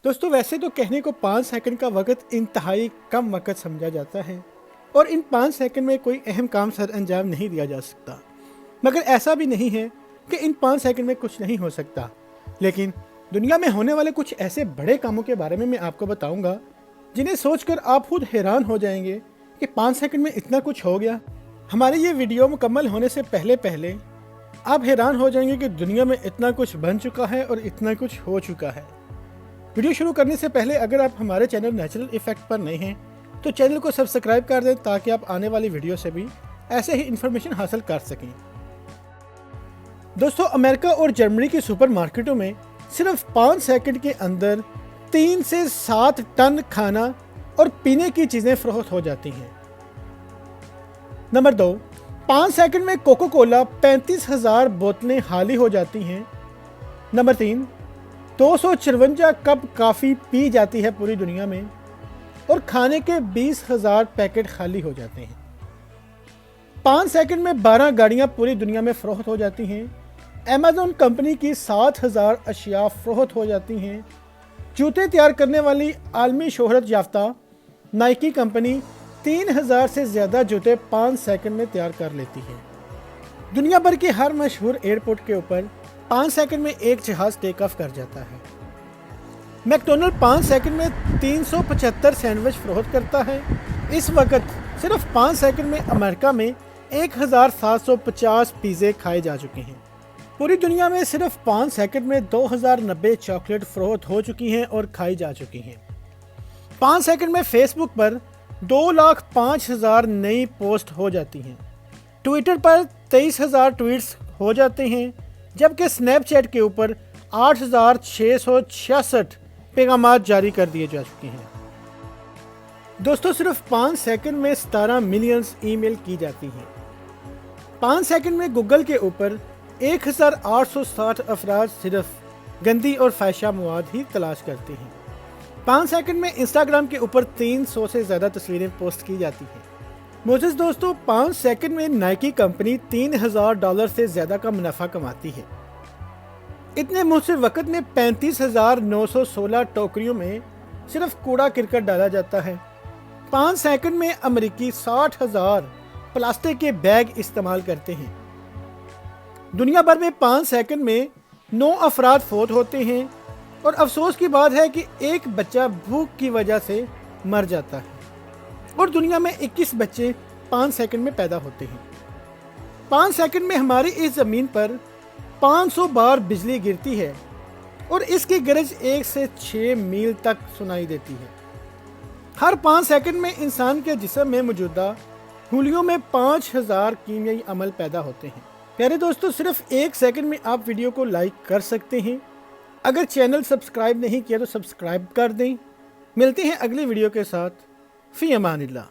दोस्तों वैसे तो कहने को 5 सेकंड का वक्त इंतहाई कम वक्त समझा जाता है और इन 5 सेकंड में कोई अहम काम सर अंजाम नहीं दिया जा सकता, मगर ऐसा भी नहीं है कि इन 5 सेकंड में कुछ नहीं हो सकता। लेकिन दुनिया में होने वाले कुछ ऐसे बड़े कामों के बारे में मैं आपको बताऊंगा जिन्हें सोचकर आप खुद हैरान हो जाएंगे कि 5 सेकंड में इतना कुछ हो गया। हमारी ये वीडियो मुकम्मल होने से पहले पहले आप हैरान हो जाएंगे कि दुनिया में इतना कुछ बन चुका है और इतना कुछ हो चुका है। वीडियो शुरू करने से पहले अगर आप हमारे चैनल नेचुरल इफेक्ट पर नए हैं तो चैनल को सब्सक्राइब कर दें ताकि आप आने वाली वीडियो से भी ऐसे ही इंफॉर्मेशन हासिल कर सकें। दोस्तों अमेरिका और जर्मनी की सुपरमार्केटों में सिर्फ 5 सेकंड के अंदर 3 से 7 टन खाना और पीने की चीज़ें फरोख्त हो जाती हैं। नंबर 2, 5 सेकंड में कोको कोला 35,000 बोतलें खाली हो जाती हैं। नंबर 3, 254 कप काफ़ी पी जाती है पूरी दुनिया में और खाने के 20,000 पैकेट खाली हो जाते हैं। 5 सेकंड में 12 गाड़ियां पूरी दुनिया में फरोख्त हो जाती हैं। अमेज़न कंपनी की 7,000 अशिया फरोख्त हो जाती हैं। जूते तैयार करने वाली आलमी शोहरत याफ्ता नाइकी कंपनी 3,000 से ज़्यादा जूते 5 सेकंड में तैयार कर लेती है। दुनिया भर के हर मशहूर एयरपोर्ट के ऊपर 5 सेकंड में एक जहाज़ टेक ऑफ कर जाता है। मैकडोनल्ड 5 सेकंड में 375 सैंडविच फरोख्त करता है। इस वक्त सिर्फ 5 सेकंड में अमेरिका में 1,750 पिज़्ज़े खाए जा चुके हैं। पूरी दुनिया में सिर्फ 5 सेकंड में 2,090 चॉकलेट फरोख्त हो चुकी हैं और खाई जा चुकी हैं। 5 सेकंड में फेसबुक पर 2,05,000 नई पोस्ट हो जाती हैं। ट्विटर पर 23,000 ट्वीट्स हो जाते हैं, जबकि स्नैपचैट के ऊपर 8,666 पैगामात जारी कर दिए जा चुके हैं। दोस्तों सिर्फ 5 सेकंड में 17 मिलियंस ईमेल की जाती हैं। 5 सेकंड में गूगल के ऊपर 1,860 अफराद सिर्फ गंदी और फाहिशा मवाद ही तलाश करते हैं। 5 सेकंड में इंस्टाग्राम के ऊपर 300 से ज़्यादा तस्वीरें पोस्ट की जाती हैं। मोज़ेज़ दोस्तों 5 सेकंड में नाइकी कंपनी $3,000 से ज़्यादा का मुनाफा कमाती है। इतने मुश्किल वक्त में 35,916 टोकरियों में सिर्फ कूड़ा करकट डाला जाता है। 5 सेकंड में अमेरिकी 60,000 प्लास्टिक के बैग इस्तेमाल करते हैं। दुनिया भर में 5 सेकंड में 9 अफराद फौत होते हैं और अफसोस की बात है कि एक बच्चा भूख की वजह से मर जाता है और दुनिया में 21 बच्चे 5 सेकंड में पैदा होते हैं। 5 सेकंड में हमारी इस ज़मीन पर 500 बार बिजली गिरती है और इसकी गरज 1 से 6 मील तक सुनाई देती है। हर 5 सेकंड में इंसान के जिस्म में मौजूदा खूलियों में 5,000 कीमियाई अमल पैदा होते हैं। प्यारे दोस्तों सिर्फ 1 सेकंड में आप वीडियो को लाइक कर सकते हैं। अगर चैनल सब्सक्राइब नहीं किया तो सब्सक्राइब कर दें। मिलते हैं अगली वीडियो के साथ। फ़ी अमानिल्लाह।